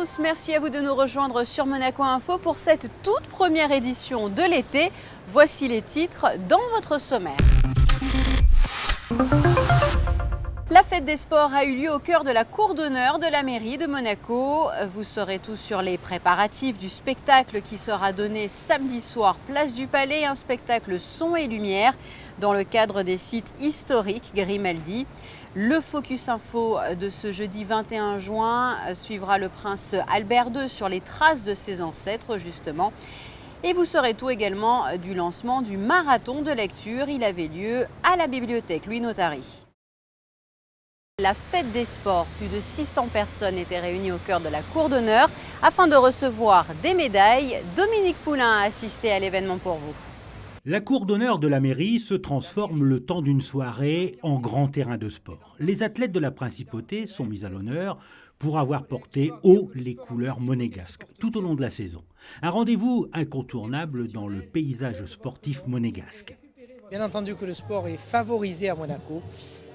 tous, merci à vous de nous rejoindre sur Monaco Info pour cette toute première édition de l'été. Voici les titres dans votre sommaire. La fête des sports a eu lieu au cœur de la cour d'honneur de la mairie de Monaco. Vous saurez tout sur les préparatifs du spectacle qui sera donné samedi soir, place du Palais, un spectacle son et lumière dans le cadre des sites historiques Grimaldi. Le Focus Info de ce jeudi 21 juin suivra le prince Albert II sur les traces de ses ancêtres justement. Et vous saurez tout également du lancement du marathon de lecture. Il avait lieu à la bibliothèque Louis Notary. La fête des sports, plus de 600 personnes étaient réunies au cœur de la cour d'honneur afin de recevoir des médailles. Dominique Poulain a assisté à l'événement pour vous. La cour d'honneur de la mairie se transforme le temps d'une soirée en grand terrain de sport. Les athlètes de la principauté sont mis à l'honneur pour avoir porté haut les couleurs monégasques tout au long de la saison. Un rendez-vous incontournable dans le paysage sportif monégasque. Bien entendu que le sport est favorisé à Monaco.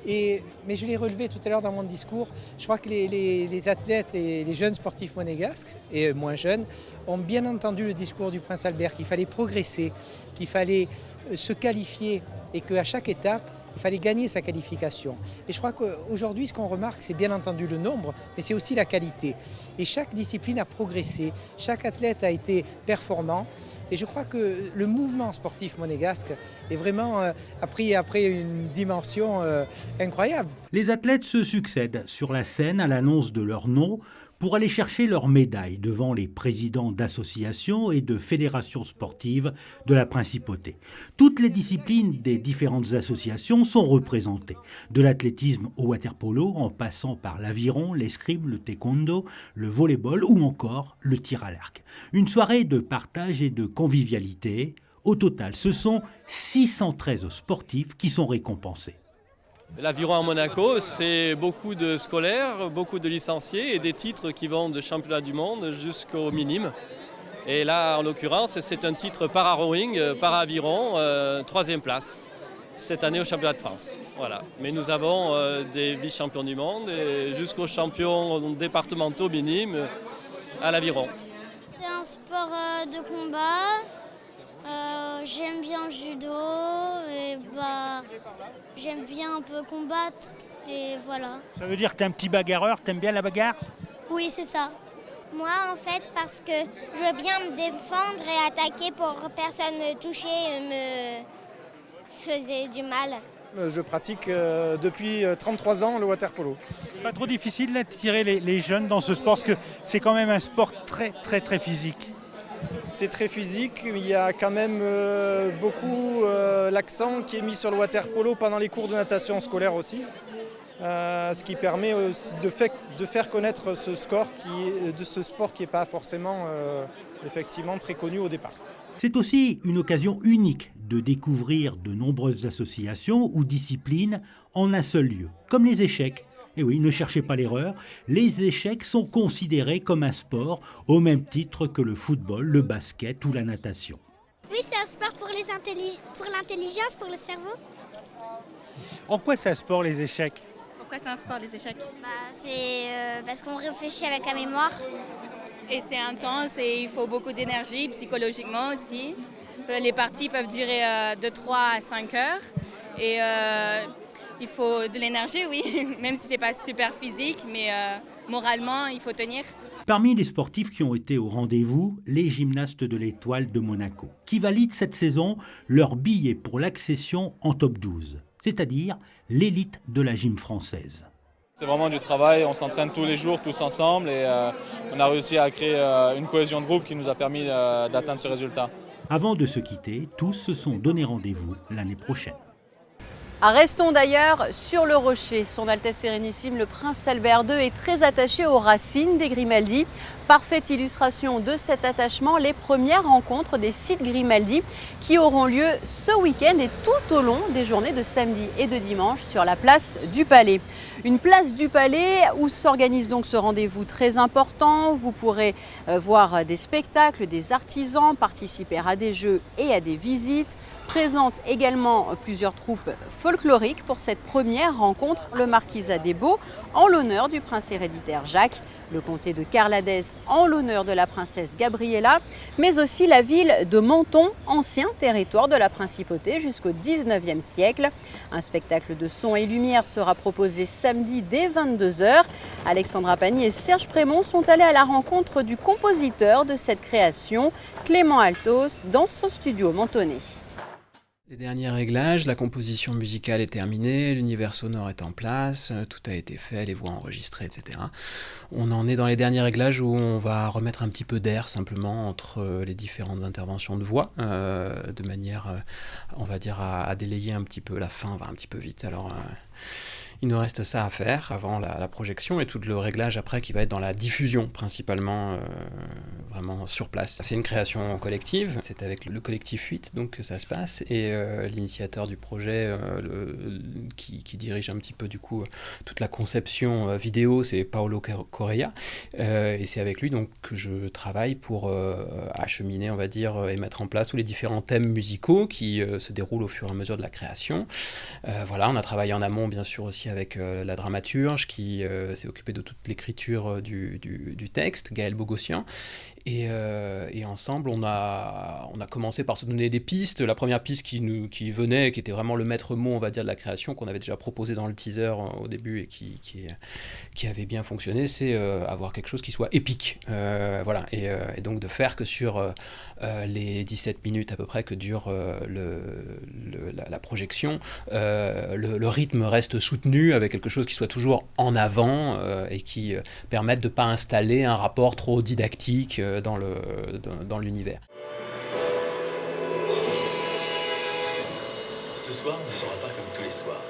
Mais je l'ai relevé tout à l'heure dans mon discours, je crois que les athlètes et les jeunes sportifs monégasques, et moins jeunes, ont bien entendu le discours du prince Albert, qu'il fallait progresser, qu'il fallait se qualifier et qu'à chaque étape, il fallait gagner sa qualification. Et je crois qu'aujourd'hui, ce qu'on remarque, c'est bien entendu le nombre, mais c'est aussi la qualité. Et chaque discipline a progressé, chaque athlète a été performant. Et je crois que le mouvement sportif monégasque est vraiment a pris après une dimension incroyable. Les athlètes se succèdent sur la scène à l'annonce de leur nom pour aller chercher leurs médailles devant les présidents d'associations et de fédérations sportives de la principauté. Toutes les disciplines des différentes associations sont représentées, de l'athlétisme au water-polo en passant par l'aviron, l'escrime, le taekwondo, le volley-ball ou encore le tir à l'arc. Une soirée de partage et de convivialité. Au total, ce sont 613 sportifs qui sont récompensés. L'aviron à Monaco, c'est beaucoup de scolaires, beaucoup de licenciés et des titres qui vont de championnat du monde jusqu'au minime. Et là, en l'occurrence, c'est un titre para-rowing, para-aviron, 3e place, cette année au championnat de France. Voilà. Mais nous avons des vice-champions du monde et jusqu'aux champions départementaux minimes à l'aviron. C'est un sport de combat. J'aime bien le judo et j'aime bien un peu combattre et voilà. Ça veut dire que t'es un petit bagarreur, t'aimes bien la bagarre ? Oui, c'est ça. Moi, en fait, parce que je veux bien me défendre et attaquer pour que personne me toucher et me faisait du mal. Je pratique depuis 33 ans le water-polo. Pas trop difficile d'attirer les jeunes dans ce sport parce que c'est quand même un sport très physique. C'est très physique, il y a quand même beaucoup l'accent qui est mis sur le water-polo pendant les cours de natation scolaire aussi. Ce qui permet de faire connaître ce sport qui n'est pas forcément effectivement très connu au départ. C'est aussi une occasion unique de découvrir de nombreuses associations ou disciplines en un seul lieu, comme les échecs. Et oui, ne cherchez pas l'erreur, les échecs sont considérés comme un sport au même titre que le football, le basket ou la natation. Oui, c'est un sport pour l'intelligence, pour le cerveau. En quoi c'est un sport les échecs ? Pourquoi c'est un sport les échecs ? C'est parce qu'on réfléchit avec la mémoire. Et c'est intense et il faut beaucoup d'énergie, psychologiquement aussi. Les parties peuvent durer de 3 à 5 heures. Et il faut de l'énergie, oui, même si ce n'est pas super physique, mais moralement, il faut tenir. Parmi les sportifs qui ont été au rendez-vous, les gymnastes de l'Étoile de Monaco, qui valident cette saison leur billet pour l'accession en top 12, c'est-à-dire l'élite de la gym française. C'est vraiment du travail, on s'entraîne tous les jours, tous ensemble, et on a réussi à créer une cohésion de groupe qui nous a permis d'atteindre ce résultat. Avant de se quitter, tous se sont donné rendez-vous l'année prochaine. Restons d'ailleurs sur le rocher. Son Altesse Sérénissime, le prince Albert II, est très attaché aux racines des Grimaldi. Parfaite illustration de cet attachement, les premières rencontres des sites Grimaldi qui auront lieu ce week-end et tout au long des journées de samedi et de dimanche sur la place du Palais. Une place du Palais où s'organise donc ce rendez-vous très important. Vous pourrez voir des spectacles, des artisans, participer à des jeux et à des visites. Présente également plusieurs troupes folklorique pour cette première rencontre, le Marquisat des Baux en l'honneur du prince héréditaire Jacques, le comté de Carladès en l'honneur de la princesse Gabriella, mais aussi la ville de Menton, ancien territoire de la principauté jusqu'au 19e siècle. Un spectacle de son et lumière sera proposé samedi dès 22h. Alexandra Pagny et Serge Prémont sont allés à la rencontre du compositeur de cette création, Clément Altos, dans son studio mentonais. Les derniers réglages, la composition musicale est terminée, l'univers sonore est en place, tout a été fait, les voix enregistrées, etc. On en est dans les derniers réglages où on va remettre un petit peu d'air simplement entre les différentes interventions de voix, de manière, on va dire, à délayer un petit peu. La fin va un petit peu vite, alors il nous reste ça à faire avant la projection et tout le réglage après qui va être dans la diffusion principalement, vraiment sur place. C'est une création collective, c'est avec le collectif 8 donc que ça se passe et l'initiateur du projet qui dirige un petit peu du coup toute la conception vidéo, c'est Paolo Correa et c'est avec lui donc que je travaille pour acheminer on va dire et mettre en place tous les différents thèmes musicaux qui se déroulent au fur et à mesure de la création. Voilà, on a travaillé en amont bien sûr aussi avec la dramaturge qui s'est occupée de toute l'écriture du texte, Gaël Bogossian. Et ensemble, on a commencé par se donner des pistes. La première piste qui venait, qui était vraiment le maître mot, on va dire, de la création, qu'on avait déjà proposé dans le teaser au début et qui avait bien fonctionné, c'est avoir quelque chose qui soit épique. Voilà. Et donc de faire que sur les 17 minutes à peu près que dure la projection, le rythme reste soutenu avec quelque chose qui soit toujours en avant et qui permette de ne pas installer un rapport trop didactique dans l'univers. Ce soir ne sera pas comme tous les soirs.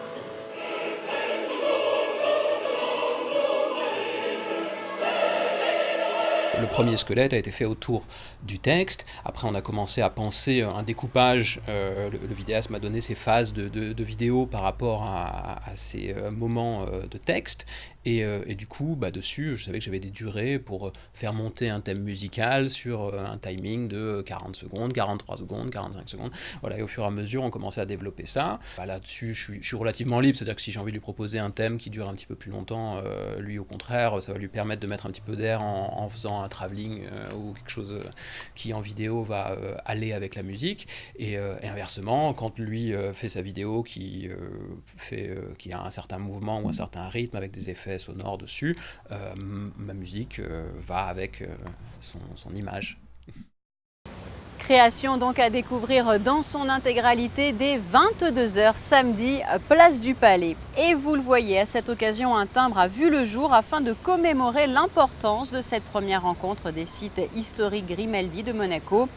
Le premier squelette a été fait autour du texte. Après, on a commencé à penser un découpage. Le vidéaste m'a donné ses phases de vidéo par rapport à ces moments de texte. Et du coup, dessus, je savais que j'avais des durées pour faire monter un thème musical sur un timing de 40 secondes, 43 secondes, 45 secondes. Voilà, et au fur et à mesure, on commençait à développer ça. Là-dessus, je suis relativement libre, c'est-à-dire que si j'ai envie de lui proposer un thème qui dure un petit peu plus longtemps, lui, au contraire, ça va lui permettre de mettre un petit peu d'air en faisant un travelling ou quelque chose qui, en vidéo, va aller avec la musique. Et inversement, quand lui fait sa vidéo qui a un certain mouvement ou un certain rythme avec des effets sonore dessus, ma musique va avec son image. Création donc à découvrir dans son intégralité dès 22h samedi, place du Palais. Et vous le voyez, à cette occasion, un timbre a vu le jour afin de commémorer l'importance de cette première rencontre des sites historiques Grimaldi de Monaco.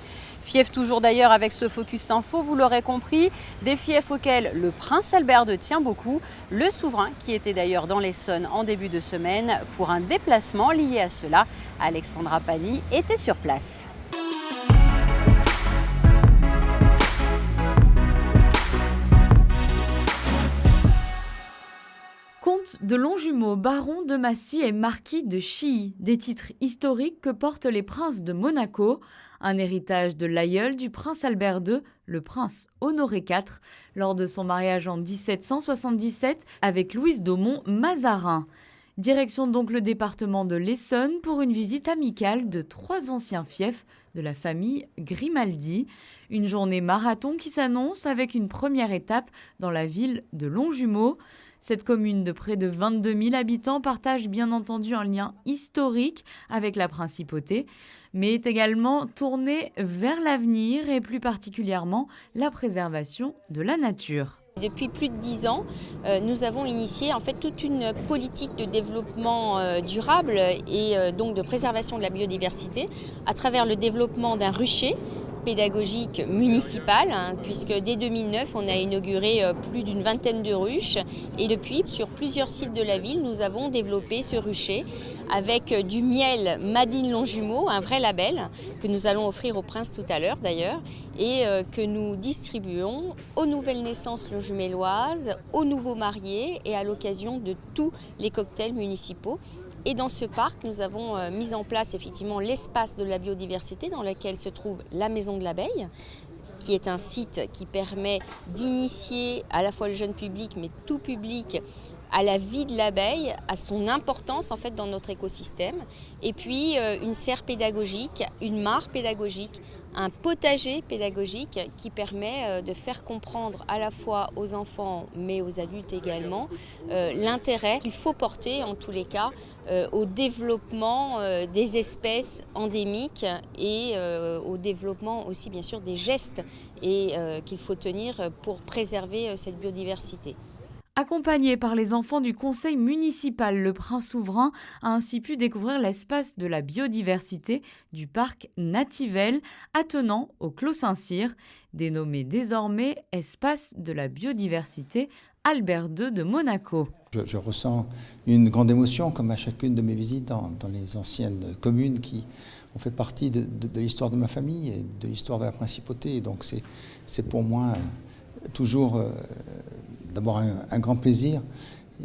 Fief toujours d'ailleurs avec ce Focus Info, vous l'aurez compris, des fiefs auxquels le prince Albert II tient beaucoup, le souverain qui était d'ailleurs dans l'Essonne en début de semaine pour un déplacement lié à cela. Alexandra Pagny était sur place. Comte de Longjumeau, baron de Massy et marquis de Chilly, des titres historiques que portent les princes de Monaco, un héritage de l'aïeul du prince Albert II, le prince Honoré IV, lors de son mariage en 1777 avec Louise d'Aumont-Mazarin. Direction donc le département de l'Essonne pour une visite amicale de 3 anciens fiefs de la famille Grimaldi. Une journée marathon qui s'annonce avec une première étape dans la ville de Longjumeau. Cette commune de près de 22 000 habitants partage bien entendu un lien historique avec la principauté, mais est également tournée vers l'avenir et plus particulièrement la préservation de la nature. Depuis plus de 10 ans, nous avons initié en fait toute une politique de développement durable et donc de préservation de la biodiversité à travers le développement d'un rucher pédagogique municipal, puisque dès 2009, on a inauguré plus d'une vingtaine de ruches et depuis, sur plusieurs sites de la ville, nous avons développé ce rucher avec du miel Made in Longjumeau, un vrai label que nous allons offrir au prince tout à l'heure d'ailleurs et que nous distribuons aux nouvelles naissances longjumelloises, aux nouveaux mariés et à l'occasion de tous les cocktails municipaux. Et dans ce parc, nous avons mis en place effectivement l'espace de la biodiversité dans lequel se trouve la maison de l'abeille, qui est un site qui permet d'initier à la fois le jeune public, mais tout public, à la vie de l'abeille, à son importance en fait dans notre écosystème. Et puis une serre pédagogique, une mare pédagogique, un potager pédagogique qui permet de faire comprendre à la fois aux enfants mais aux adultes également l'intérêt qu'il faut porter en tous les cas au développement des espèces endémiques et au développement aussi bien sûr des gestes et qu'il faut tenir pour préserver cette biodiversité. Accompagné par les enfants du conseil municipal, le Prince Souverain a ainsi pu découvrir l'espace de la biodiversité du parc Nativelle attenant au Clos Saint-Cyr, dénommé désormais Espace de la biodiversité Albert II de Monaco. Je ressens une grande émotion, comme à chacune de mes visites dans les anciennes communes qui ont fait partie de l'histoire de ma famille et de l'histoire de la principauté. Et donc c'est pour moi toujours d'abord un grand plaisir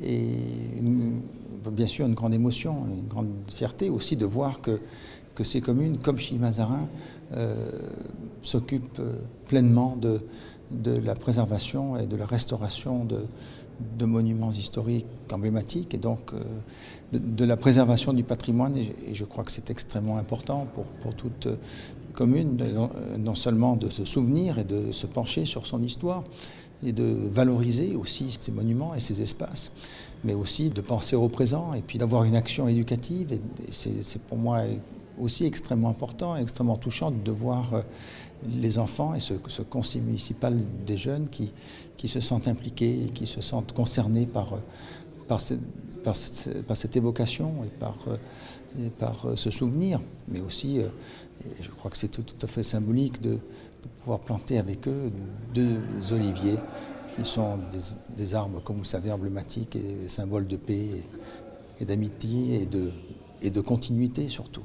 et bien sûr une grande émotion, une grande fierté aussi de voir que ces communes, comme Chilly-Mazarin, s'occupent pleinement de la préservation et de la restauration de monuments historiques emblématiques et donc de la préservation du patrimoine. Et je crois que c'est extrêmement important pour toute commune, non seulement de se souvenir et de se pencher sur son histoire, et de valoriser aussi ces monuments et ces espaces, mais aussi de penser au présent et puis d'avoir une action éducative. Et c'est pour moi aussi extrêmement important, extrêmement touchant de voir les enfants et ce conseil municipal des jeunes qui se sentent impliqués et qui se sentent concernés par cette évocation et par ce souvenir, mais aussi, je crois que c'est tout à fait symbolique de pouvoir planter avec eux 2 oliviers qui sont des arbres, comme vous le savez, emblématiques et symboles de paix et d'amitié et de continuité surtout.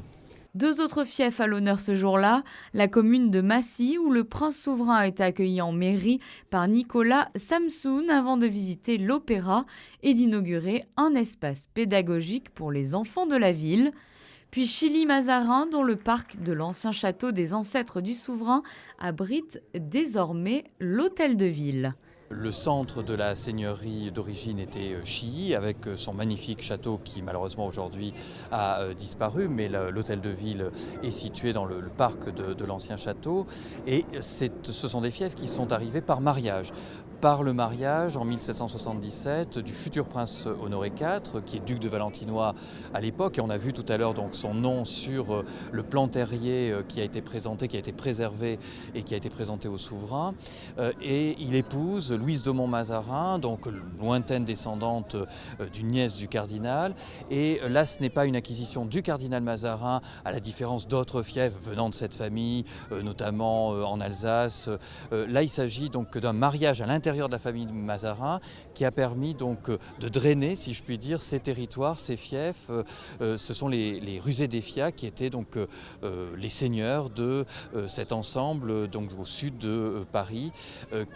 2 autres fiefs à l'honneur ce jour-là, la commune de Massy où le prince souverain a été accueilli en mairie par Nicolas Samsoun avant de visiter l'opéra et d'inaugurer un espace pédagogique pour les enfants de la ville. Puis Chilly-Mazarin dont le parc de l'ancien château des ancêtres du souverain abrite désormais l'hôtel de ville. Le centre de la seigneurie d'origine était Chilly, avec son magnifique château qui malheureusement aujourd'hui a disparu, mais l'hôtel de ville est situé dans le parc de l'ancien château. Et ce sont des fiefs qui sont arrivés par mariage. Par le mariage en 1777 du futur prince Honoré IV, qui est duc de Valentinois à l'époque, et on a vu tout à l'heure donc son nom sur le plan terrier qui a été présenté, qui a été préservé et qui a été présenté au souverain. Et il épouse Louise de Montmazarin, donc lointaine descendante d'une nièce du cardinal. Et là, ce n'est pas une acquisition du cardinal Mazarin, à la différence d'autres fiefs venant de cette famille, notamment en Alsace. Là, il s'agit donc d'un mariage à l'intérieur de la famille Mazarin qui a permis donc de drainer, si je puis dire, ces territoires, ces fiefs. Ce sont les rusés des Fiat qui étaient donc les seigneurs de cet ensemble donc au sud de Paris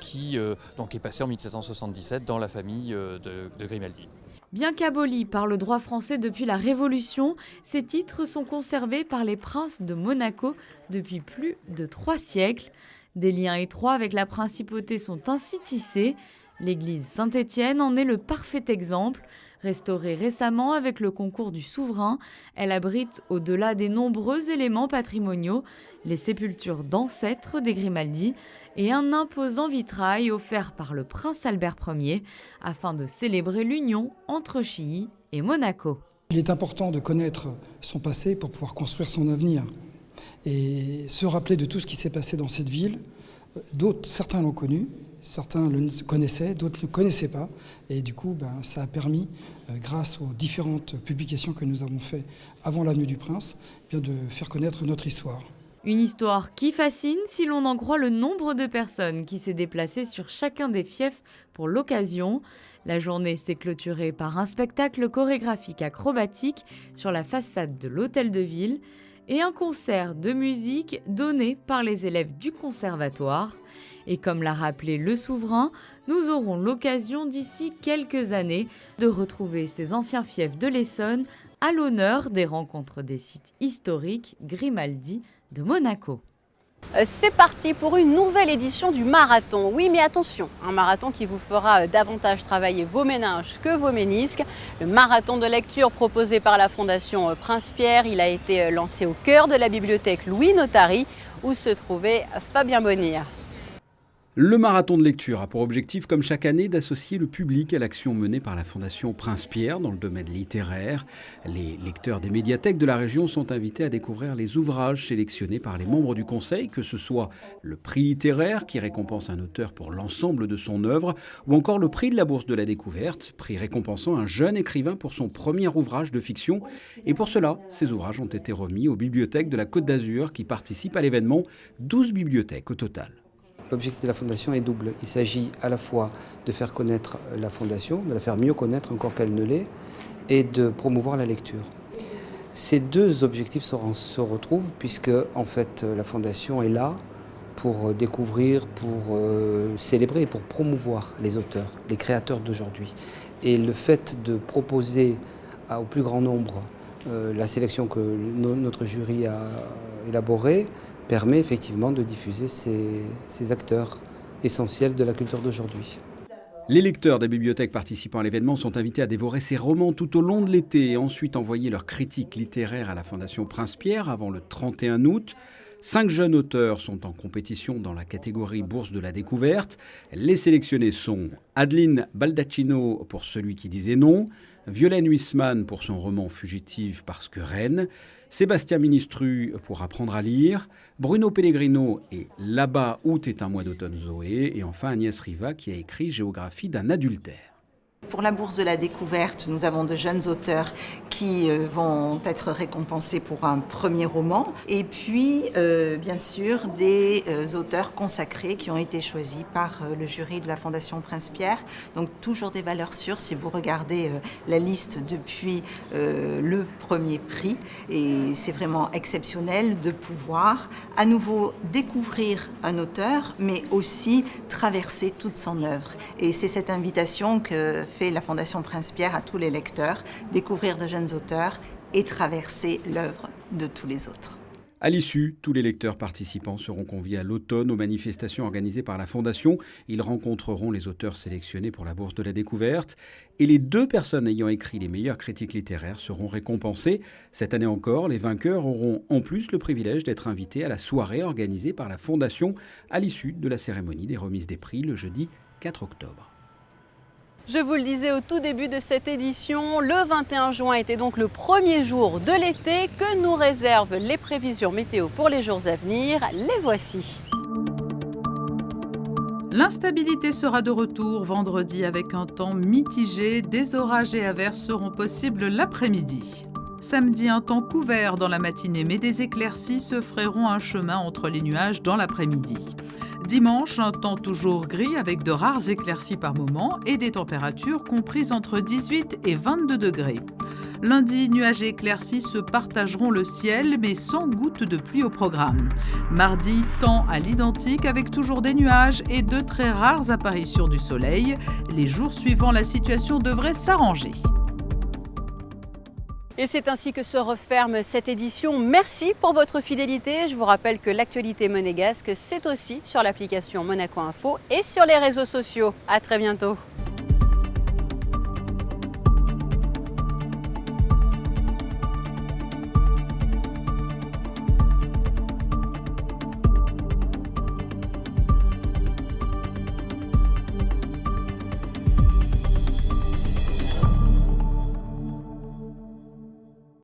qui donc est passé en 1777 dans la famille de Grimaldi. Bien qu'abolis par le droit français depuis la Révolution, ces titres sont conservés par les princes de Monaco depuis plus de 3 siècles. Des liens étroits avec la principauté sont ainsi tissés. L'église Saint-Étienne en est le parfait exemple. Restaurée récemment avec le concours du souverain, elle abrite, au-delà des nombreux éléments patrimoniaux, les sépultures d'ancêtres des Grimaldi et un imposant vitrail offert par le prince Albert Ier afin de célébrer l'union entre Chilly et Monaco. Il est important de connaître son passé pour pouvoir construire son avenir. Et se rappeler de tout ce qui s'est passé dans cette ville. Certains l'ont connu, certains le connaissaient, d'autres ne le connaissaient pas. Et du coup, ça a permis, grâce aux différentes publications que nous avons faites avant l'avenue du Prince, de faire connaître notre histoire. Une histoire qui fascine si l'on en croit le nombre de personnes qui s'est déplacé sur chacun des fiefs pour l'occasion. La journée s'est clôturée par un spectacle chorégraphique acrobatique sur la façade de l'hôtel de ville et un concert de musique donné par les élèves du conservatoire. Et comme l'a rappelé le souverain, nous aurons l'occasion d'ici quelques années de retrouver ces anciens fiefs de l'Essonne à l'honneur des rencontres des sites historiques Grimaldi de Monaco. C'est parti pour une nouvelle édition du marathon. Oui, mais attention, un marathon qui vous fera davantage travailler vos méninges que vos ménisques. Le marathon de lecture proposé par la Fondation Prince-Pierre, il a été lancé au cœur de la bibliothèque Louis Notari, où se trouvait Fabien Bonir. Le marathon de lecture a pour objectif, comme chaque année, d'associer le public à l'action menée par la Fondation Prince-Pierre dans le domaine littéraire. Les lecteurs des médiathèques de la région sont invités à découvrir les ouvrages sélectionnés par les membres du conseil, que ce soit le prix littéraire qui récompense un auteur pour l'ensemble de son œuvre, ou encore le prix de la Bourse de la Découverte, prix récompensant un jeune écrivain pour son premier ouvrage de fiction. Et pour cela, ces ouvrages ont été remis aux bibliothèques de la Côte d'Azur qui participent à l'événement, 12 bibliothèques au total. L'objectif de la Fondation est double. Il s'agit à la fois de faire connaître la Fondation, de la faire mieux connaître encore qu'elle ne l'est, et de promouvoir la lecture. Ces deux objectifs se retrouvent puisque en fait, la Fondation est là pour découvrir, pour célébrer, pour promouvoir les auteurs, les créateurs d'aujourd'hui. Et le fait de proposer au plus grand nombre la sélection que notre jury a élaborée permet effectivement de diffuser ces acteurs essentiels de la culture d'aujourd'hui. Les lecteurs des bibliothèques participant à l'événement sont invités à dévorer ces romans tout au long de l'été et ensuite envoyer leurs critiques littéraires à la Fondation Prince-Pierre avant le 31 août. 5 jeunes auteurs sont en compétition dans la catégorie Bourse de la Découverte. Les sélectionnés sont Adeline Baldacchino pour Celui qui disait non, Violaine Huisman pour son roman Fugitive parce que reine, Sébastien Ministru pour Apprendre à lire, Bruno Pellegrino et Là-bas, août est un mois d'automne Zoé, et enfin Agnès Riva qui a écrit Géographie d'un adultère. Pour la Bourse de la Découverte, nous avons de jeunes auteurs qui vont être récompensés pour un premier roman et puis bien sûr des auteurs consacrés qui ont été choisis par le jury de la Fondation Prince-Pierre. Donc toujours des valeurs sûres si vous regardez la liste depuis le premier prix, et c'est vraiment exceptionnel de pouvoir à nouveau découvrir un auteur mais aussi traverser toute son œuvre, et c'est cette invitation que fait la Fondation Prince-Pierre à tous les lecteurs, découvrir de jeunes auteurs et traverser l'œuvre de tous les autres. À l'issue, tous les lecteurs participants seront conviés à l'automne aux manifestations organisées par la Fondation. Ils rencontreront les auteurs sélectionnés pour la Bourse de la Découverte. Et les 2 personnes ayant écrit les meilleures critiques littéraires seront récompensées. Cette année encore, les vainqueurs auront en plus le privilège d'être invités à la soirée organisée par la Fondation à l'issue de la cérémonie des remises des prix le jeudi 4 octobre. Je vous le disais au tout début de cette édition, le 21 juin était donc le premier jour de l'été que nous réservent les prévisions météo pour les jours à venir. Les voici. L'instabilité sera de retour vendredi avec un temps mitigé. Des orages et averses seront possibles l'après-midi. Samedi, un temps couvert dans la matinée, mais des éclaircies se feront un chemin entre les nuages dans l'après-midi. Dimanche, un temps toujours gris avec de rares éclaircies par moment et des températures comprises entre 18 et 22 degrés. Lundi, nuages et éclaircies se partageront le ciel, mais sans gouttes de pluie au programme. Mardi, temps à l'identique avec toujours des nuages et de très rares apparitions du soleil. Les jours suivants, la situation devrait s'arranger. Et c'est ainsi que se referme cette édition. Merci pour votre fidélité. Je vous rappelle que l'actualité monégasque, c'est aussi sur l'application Monaco Info et sur les réseaux sociaux. À très bientôt.